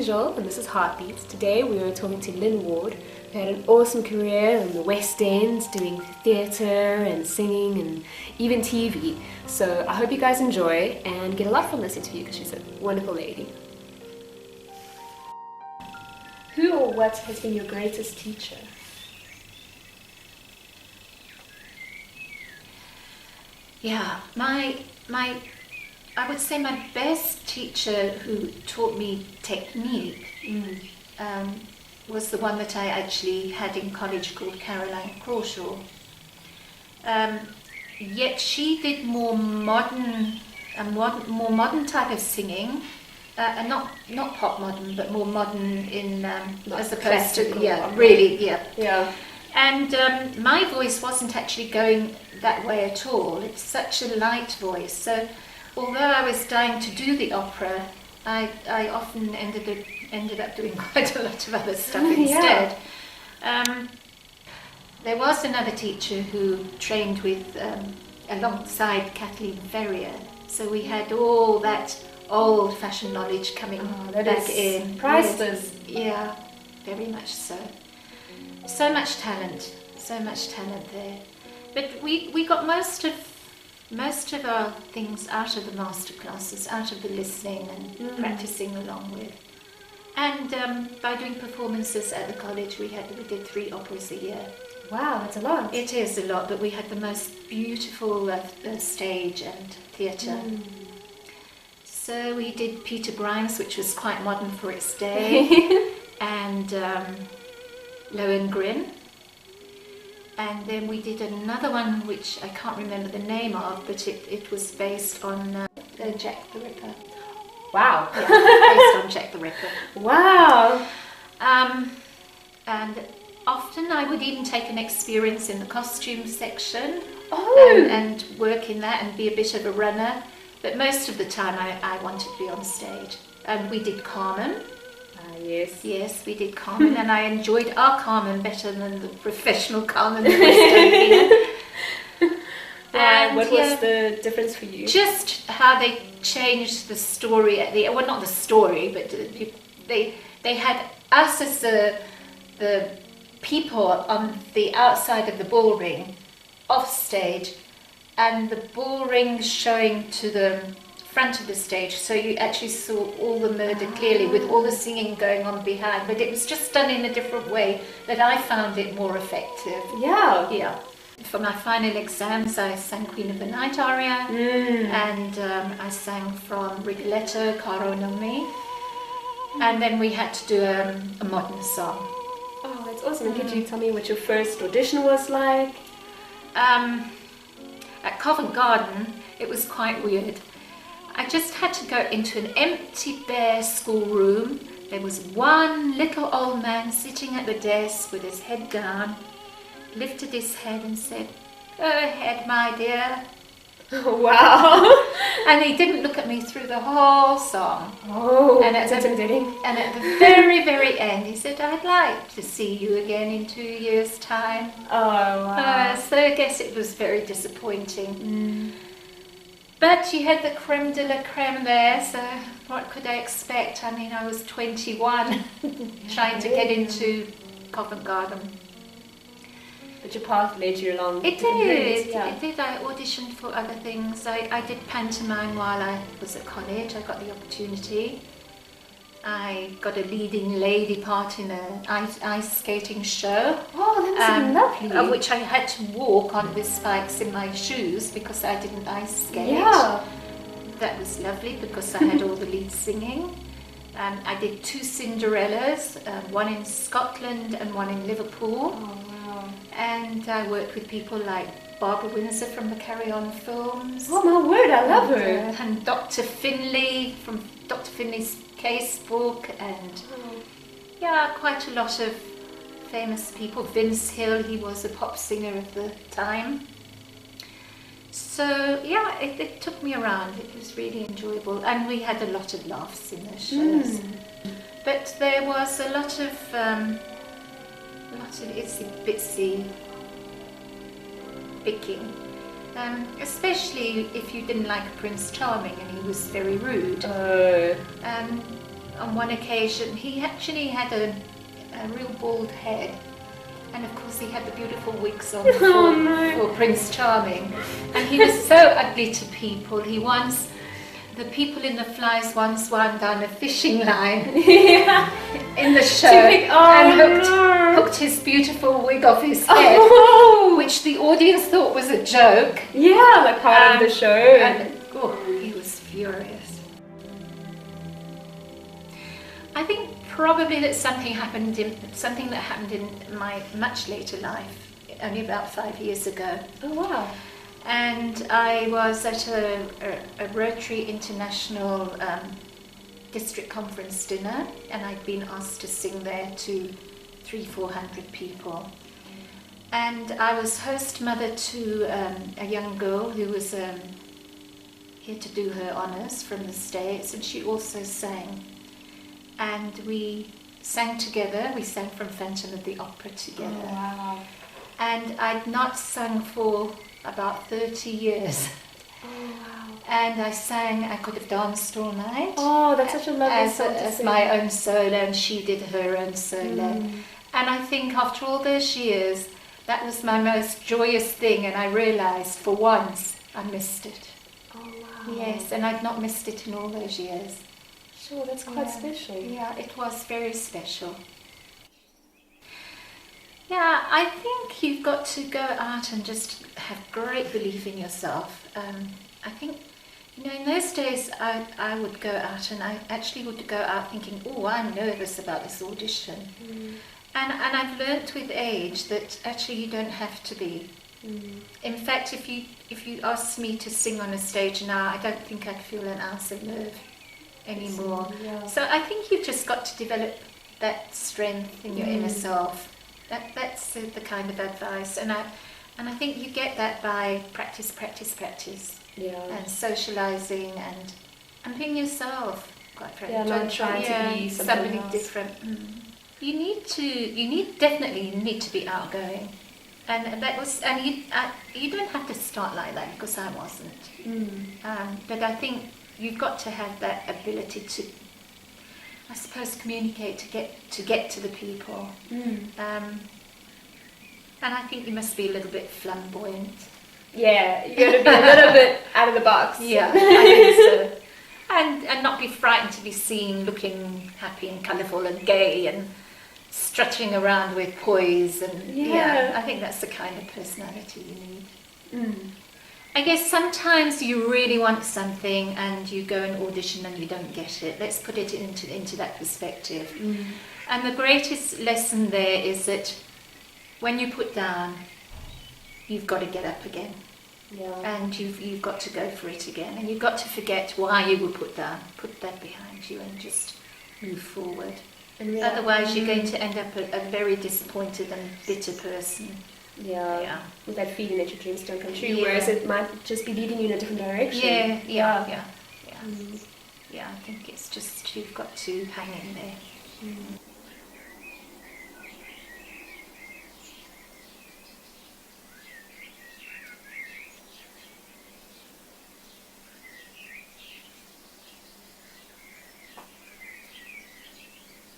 Mijaelle and this is Heartbeats. Today we are talking to Lynne Ward, who had an awesome career in the West End, doing theatre and singing and even TV. So I hope you guys enjoy and get a lot from this interview because she's a wonderful lady. Who or what has been your greatest teacher? Yeah, I would say my best teacher who taught me technique was the one that I actually had in college called Caroline Crawshaw. Yet she did more modern type of singing, and not pop modern, but more modern in as opposed to yeah. And my voice wasn't actually going that way at all. It's such a light voice. So although I was dying to do the opera, I often ended up doing quite a lot of other stuff instead. There was another teacher who trained with alongside Kathleen Ferrier. So we had all that old-fashioned knowledge coming back in. Priceless. Yeah, very much so. So much talent there. But we got most of our things out of the master classes, out of the listening and practicing along with. And by doing performances at the college, we did 3 operas a year. Wow, that's a lot. It is a lot, but we had the most beautiful stage and theatre. So we did Peter Grimes, which was quite modern for its day, and Lohengrin. And then we did another one which I can't remember the name of, but it was based on Jack the Ripper. Wow. Yeah, based on Jack the Ripper. Wow. And often I would even take an experience in the costume section and work in that and be a bit of a runner. But most of the time I wanted to be on stage. And we did Carmen. Yes, we did Carmen, and I enjoyed our Carmen better than the professional Carmen that was done here. And what was the difference for you? Just how they changed the story at the not the story, but they had us as the people on the outside of the ball ring, off stage, and the ball ring showing to the front of the stage, so you actually saw all the murder clearly with all the singing going on behind, but it was just done in a different way that I found it more effective. Yeah. For my final exams I sang Queen of the Night aria, and I sang from Rigoletto, Caro, Nome, and then we had to do a modern song. Oh, that's awesome. And could you tell me what your first audition was like? At Covent Garden it was quite weird. I just had to go into an empty, bare schoolroom. There was one little old man sitting at the desk with his head down, lifted his head and said, "Go ahead, my dear." Wow. And he didn't look at me through the whole song. Oh, and that's intimidating. And at the very, very end, he said, "I'd like to see you again in 2 years' time." Oh, wow. So I guess it was very disappointing. But you had the creme de la creme there, so what could I expect? I mean, I was 21 trying to get into Covent Garden. But your path led you along. It did. I auditioned for other things. I did pantomime while I was at college. I got the opportunity. I got a leading lady part in an ice skating show. Oh, that was lovely. Which I had to walk on with spikes in my shoes because I didn't ice skate. Yeah. That was lovely because I had all the lead singing. I did 2 Cinderellas, one in Scotland and one in Liverpool. Oh, wow. And I worked with people like Barbara Windsor from the Carry On films. Oh my word, I love her. And Dr. Finlay from Dr. Finlay's Case Book, and quite a lot of famous people. Vince Hill, he was a pop singer of the time. So it took me around. It was really enjoyable, and we had a lot of laughs in those shows. But there was a lot of itsy bitsy picking, especially if you didn't like Prince Charming and he was very rude. on one occasion, he actually had a real bald head, and of course he had the beautiful wigs on for Prince Charming, and he was so ugly to people. The people in the flies once wound down a fishing line in the show and hooked his beautiful wig off his head, which the audience thought was a joke. Yeah, like part of the show. And he was furious. I think probably that something that happened in my much later life, only about 5 years ago. Oh wow. And I was at a Rotary International district conference dinner, and I'd been asked to sing there to 300-400 people. And I was host mother to a young girl who was here to do her honours from the States, and she also sang. And we sang together. We sang from Phantom of the Opera together. Oh, wow. And I'd not sung for about 30 years. Oh, wow. And I could have danced all night. Oh, that's such a lovely song to as sing. my own solo, and she did her own solo. And I think after all those years, that was my most joyous thing, and I realised for once I missed it. Oh, wow. Yes, and I'd not missed it in all those years. Sure, that's quite special. Yeah, it was very special. Yeah, I think you've got to go out and just have great belief in yourself. I think, in those days I would go out, and I actually would go out thinking, oh, I'm nervous about this audition. And I've learnt with age that actually you don't have to be. In fact, if you ask me to sing on a stage now, I don't think I'd feel an ounce of nerve anymore. Yeah. So I think you've just got to develop that strength in your inner self. That's the kind of advice, and I think you get that by practice, and socialising and being yourself. Quite frankly, not trying to be somebody else. different. You definitely need to be outgoing, and you don't have to start like that, because I wasn't. But I think you've got to have that ability to, I suppose, communicate to get to the people. And I think you must be a little bit flamboyant. Yeah, you got to be a little bit out of the box. Yeah, I think so. And not be frightened to be seen looking happy and colourful and gay and strutting around with poise. And I think that's the kind of personality you need. I guess sometimes you really want something and you go and audition and you don't get it. Let's put it into that perspective. And the greatest lesson there is that when you put down, you've got to get up again. And you've got to go for it again. And you've got to forget why you were put down. Put that behind you and just move forward. Otherwise you're going to end up a very disappointed and bitter person. Yeah. With that feeling that your dreams don't come true, whereas it might just be leading you in a different direction. Yeah, I think it's just, you've got to hang in there.